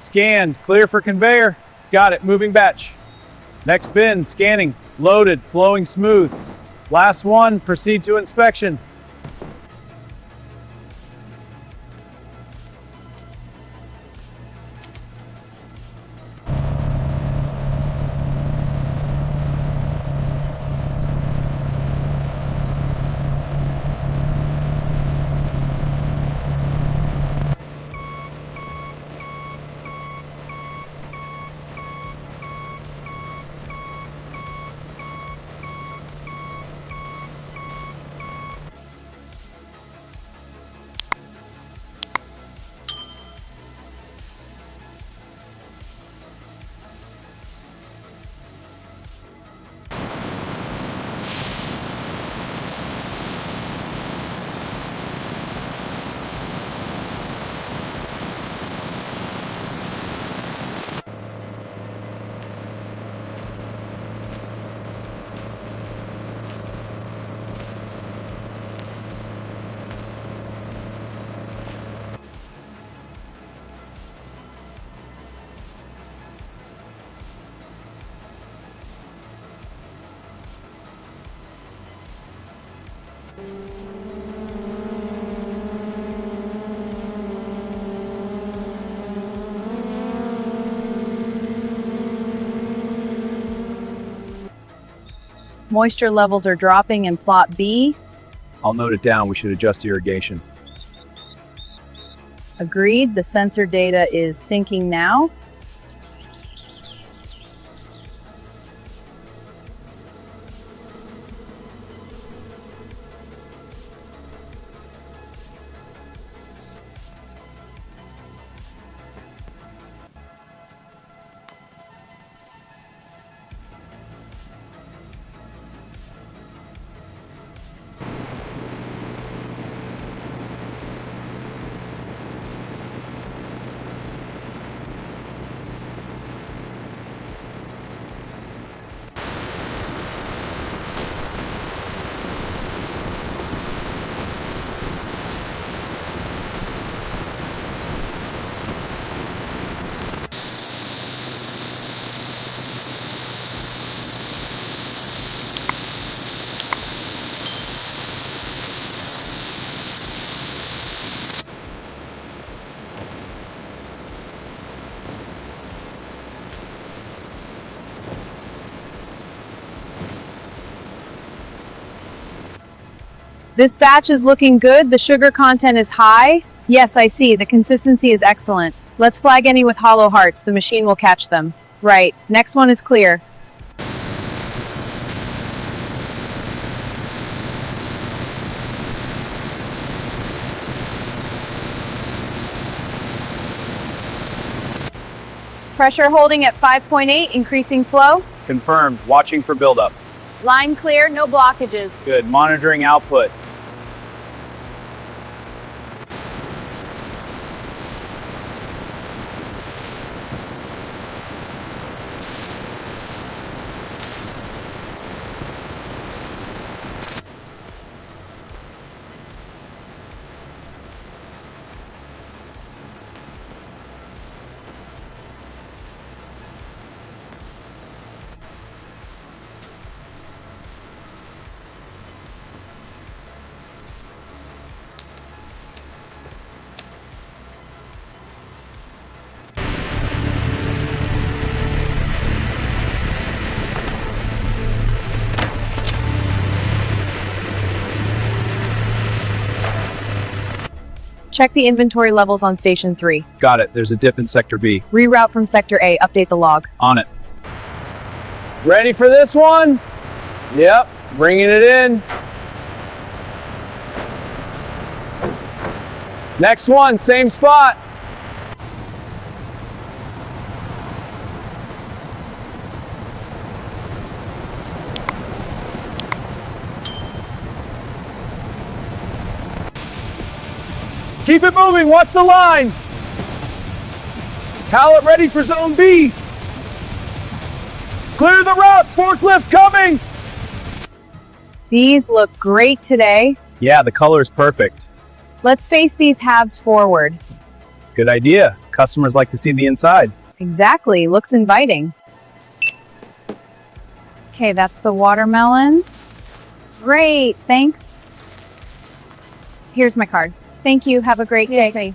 Scanned, clear for conveyor. Got it, moving batch. Next bin, scanning, loaded, flowing smooth. Last one, proceed to inspection. Moisture levels are dropping in plot B. I'll note it down, we should adjust irrigation. Agreed, the sensor data is syncing now. This batch is looking good. The sugar content is high. Yes, I see. The consistency is excellent. Let's flag any with hollow hearts. The machine will catch them. Right. Next one is clear. Pressure holding at 5.8, increasing flow. Confirmed, watching for buildup. Line clear, no blockages. Good, monitoring output. Check the inventory levels on Station 3. Got it, there's a dip in Sector B. Reroute from Sector A, update the log. On it. Ready for this one? Yep, bringing it in. Next one, same spot. Keep it moving, watch the line. Pallet ready for Zone B. Clear the route, forklift coming. These look great today. Yeah, the color is perfect. Let's face these halves forward. Good idea. Customers like to see the inside. Exactly, looks inviting. Okay, that's the watermelon. Great, thanks. Here's my card. Thank you, have a great day.